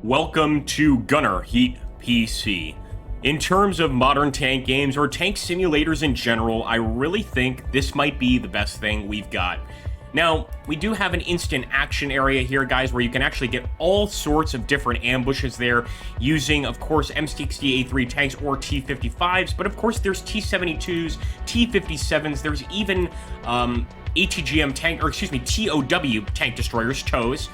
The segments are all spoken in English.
Welcome to GHPC. In terms of modern tank games or tank simulators in general, I really think this might be the best thing we've got. Now, we do have an instant action area here, guys, where you can actually get all sorts of different ambushes there using, of course, M60A3 tanks or T-55s, but of course there's T-72s, T-57s, there's even ATGM tank, or excuse me, TOW tank destroyers, TOWs.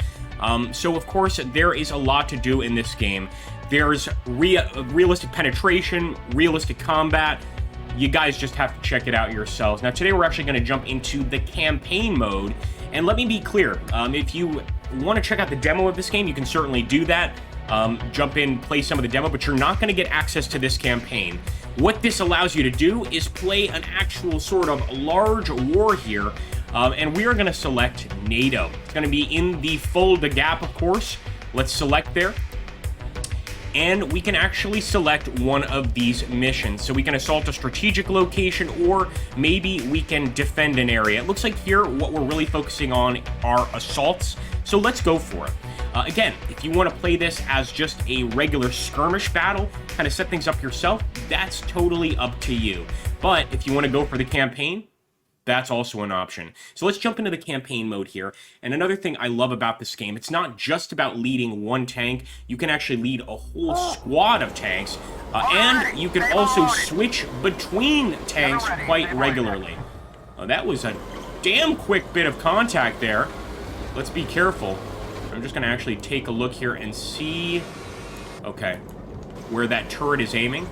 So, of course, there is a lot to do in this game. There's realistic penetration, realistic combat. You guys just have to check it out yourselves. Now, today we're actually going to jump into the campaign mode. And let me be clear, if you want to check out the demo of this game, you can certainly do that. Jump in, play some of the demo, but you're not going to get access to this campaign. What this allows you to do is play an actual sort of large war here. And we are going to select NATO. It's going to be in the Fulda Gap, of course. Let's select there. And we can actually select one of these missions. So we can assault a strategic location, or maybe we can defend an area. It looks like here what we're really focusing on are assaults. So let's go for it. Again, if you want to play this as just a regular skirmish battle, kind of set things up yourself, that's totally up to you. But if you want to go for the campaign, that's also an option. So let's jump into the campaign mode here. And another thing I love about this game, it's not just about leading one tank. You can actually lead a whole squad of tanks. And you can also switch between tanks quite regularly. That was a damn quick bit of contact there. Let's be careful. I'm just going to actually take a look here and see, okay, where that turret is aiming.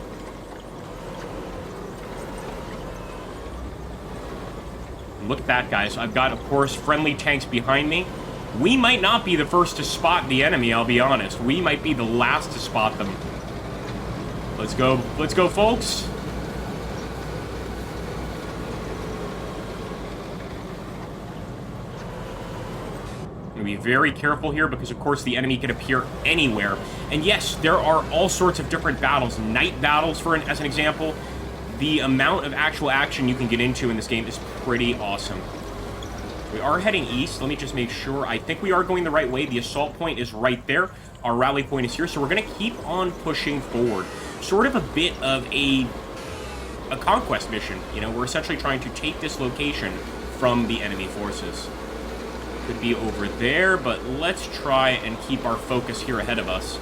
Look at that, guys. I've got, of course, friendly tanks behind me. We might not be the first to spot the enemy, I'll be honest. We might be the last to spot them. Let's go. Let's go, folks. I'm going to be very careful here because, of course, the enemy could appear anywhere. And yes, there are all sorts of different battles. Night battles, as an example. The amount of actual action you can get into in this game is pretty awesome. We are heading east. Let me just make sure. I think we are going the right way. The assault point is right there. Our rally point is here. So we're going to keep on pushing forward. Sort of a bit of a conquest mission. You know, we're essentially trying to take this location from the enemy forces. Could be over there, but let's try and keep our focus here ahead of us.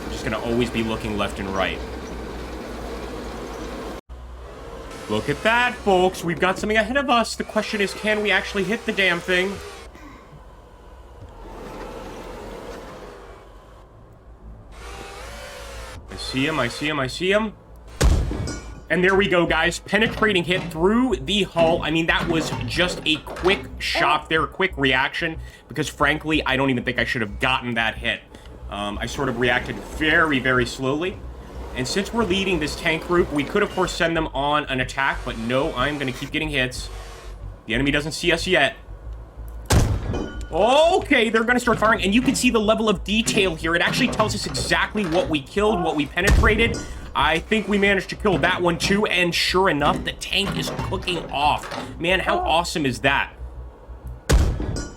We're just going to always be looking left and right. Look at that, folks. We've got something ahead of us. The question is, can we actually hit the damn thing? I see him, I see him, I see him. And there we go, guys. Penetrating hit through the hull. I mean, that was just a quick shot there, quick reaction, because frankly, I don't even think I should have gotten that hit. I sort of reacted very, very slowly. And since we're leading this tank group, we could, of course, send them on an attack, but no, I'm going to keep getting hits. The enemy doesn't see us yet. Okay, they're going to start firing, and you can see the level of detail here. It actually tells us exactly what we killed, what we penetrated. I think we managed to kill that one, too, and sure enough, the tank is cooking off. Man, how awesome is that?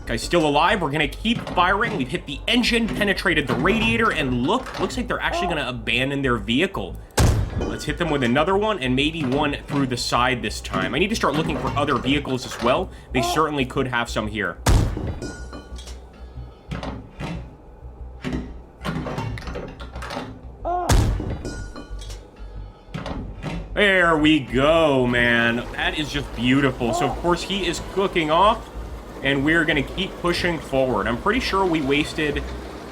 Guy's still alive. We're going to keep firing. We've hit the engine, penetrated the radiator, and looks like they're actually going to abandon their vehicle. Let's hit them with another one, and maybe one through the side this time. I need to start looking for other vehicles as well. They certainly could have some here. There we go, man. That is just beautiful. So, of course, he is cooking off. And we're going to keep pushing forward. I'm pretty sure we wasted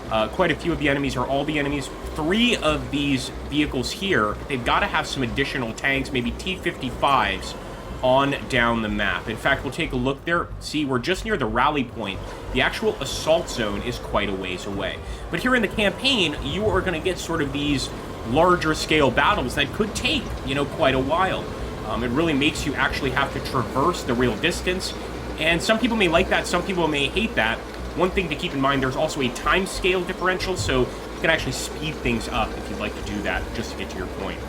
quite a few of the enemies, or all the enemies. 3 of these vehicles here, they've got to have some additional tanks, maybe T-55s, on down the map. In fact, we'll take a look there. See, we're just near the rally point. The actual assault zone is quite a ways away. But here in the campaign, you are going to get sort of these larger scale battles that could take, you know, quite a while. It really makes you actually have to traverse the real distance. And some people may like that, some people may hate that. One thing to keep in mind, there's also a time scale differential, so you can actually speed things up if you'd like to do that, just to get to your point.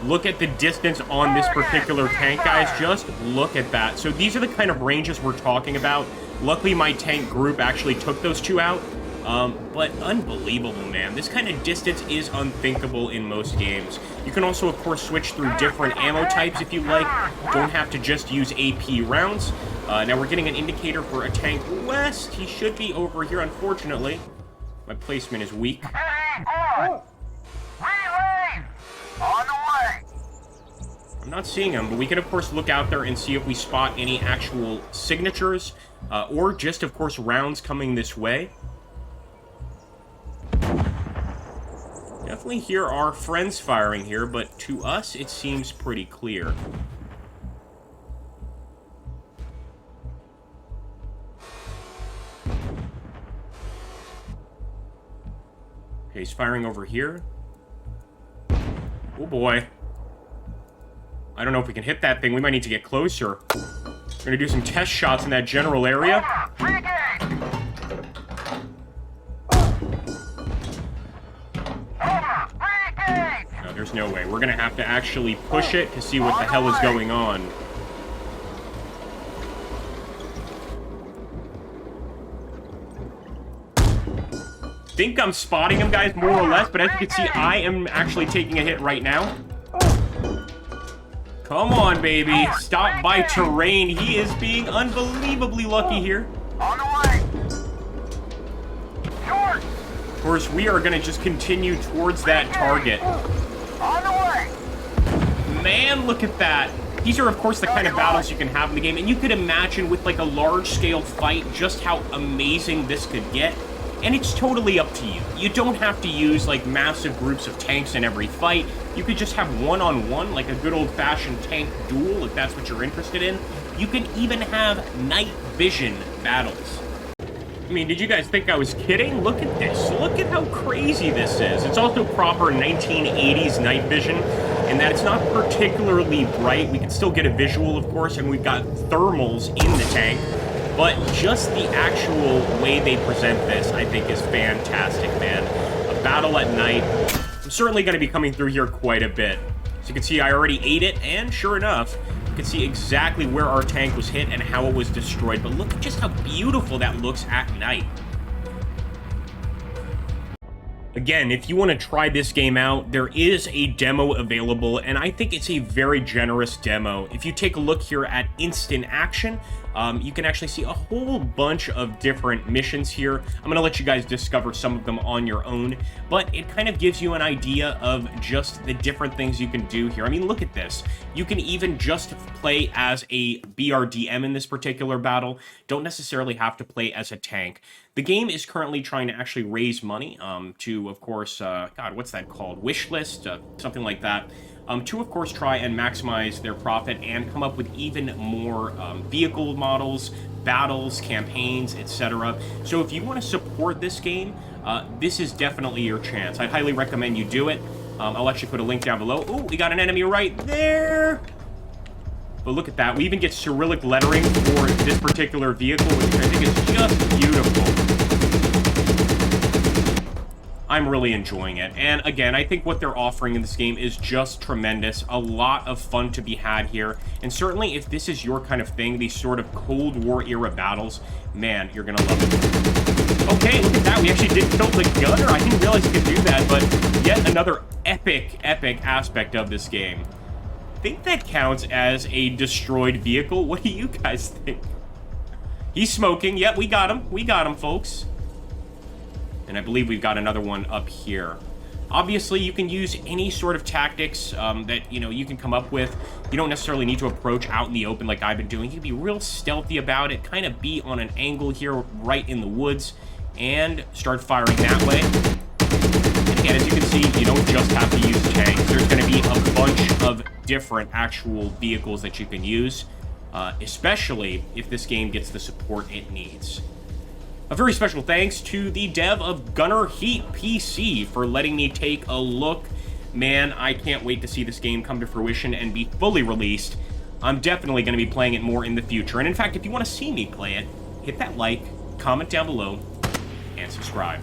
Look at the distance on this particular tank, guys. Just look at that. So these are the kind of ranges we're talking about. Luckily, my tank group actually took those two out. But unbelievable, man. This kind of distance is unthinkable in most games. You can also, of course, switch through different ammo types if you like. Don't have to just use AP rounds. Now we're getting an indicator for a tank west. He should be over here, unfortunately. My placement is weak. Relay! On the way! I'm not seeing him, but we can, of course, look out there and see if we spot any actual signatures, or just, of course, rounds coming this way. Definitely hear our friends firing here, but to us, it seems pretty clear. Okay, he's firing over here. Oh boy. I don't know if we can hit that thing. We might need to get closer. We're gonna do some test shots in that general area. No, there's no way. We're gonna have to actually push it to see what the hell is going on. Think I'm spotting him, guys, more or less, but as you can see, I am actually taking a hit right now. Come on, baby. Stop by terrain. He is being unbelievably lucky here. On the way! Short! Of course, we are going to just continue towards that target. On the way! Man, look at that. These are, of course, the kind of battles you can have in the game, and you could imagine with, like, a large-scale fight just how amazing this could get. And it's totally up to you. You don't have to use, like, massive groups of tanks in every fight. You could just have one-on-one, like a good old-fashioned tank duel, if that's what you're interested in. You can even have night vision battles. I mean, did you guys think I was kidding? Look at this. Look at how crazy this is. It's also proper 1980s night vision, in that it's not particularly bright. We can still get a visual, of course, and we've got thermals in the tank. But just the actual way they present this, I think, is fantastic, man. A battle at night. I'm certainly going to be coming through here quite a bit. As you can see, I already ate it, and sure enough, you can see exactly where our tank was hit and how it was destroyed. But look at just how beautiful that looks at night. Again, if you want to try this game out, there is a demo available, and I think it's a very generous demo. If you take a look here at Instant Action, you can actually see a whole bunch of different missions here. I'm going to let you guys discover some of them on your own, but it kind of gives you an idea of just the different things you can do here. I mean, look at this. You can even just play as a BRDM in this particular battle. Don't necessarily have to play as a tank. The game is currently trying to actually raise money to, of course, God, what's that called? Wish list, something like that. To, of course, try and maximize their profit and come up with even more vehicle models, battles, campaigns, etc. So if you want to support this game, this is definitely your chance. I'd highly recommend you do it. I'll actually put a link down below. Oh, we got an enemy right there! But look at that. We even get Cyrillic lettering for this particular vehicle, which I think is just beautiful. I'm really enjoying it. And again, I think what they're offering in this game is just tremendous. A lot of fun to be had here. And certainly if this is your kind of thing, these sort of Cold War era battles, man, you're gonna love it. Okay, look at that. We actually did kill the gunner. I didn't realize you could do that, but yet another epic aspect of this game. I think that counts as a destroyed vehicle. What do you guys think? He's smoking. Yep, we got him. We got him, folks. And I believe we've got another one up here. Obviously, you can use any sort of tactics that, you can come up with. You don't necessarily need to approach out in the open like I've been doing. You can be real stealthy about it, kind of be on an angle here right in the woods, and start firing that way. And again, as you can see, you don't just have to use tanks. There's going to be a bunch of different actual vehicles that you can use, especially if this game gets the support it needs. A very special thanks to the dev of GHPC for letting me take a look. Man, I can't wait to see this game come to fruition and be fully released. I'm definitely going to be playing it more in the future. And in fact, if you want to see me play it, hit that like, comment down below, and subscribe.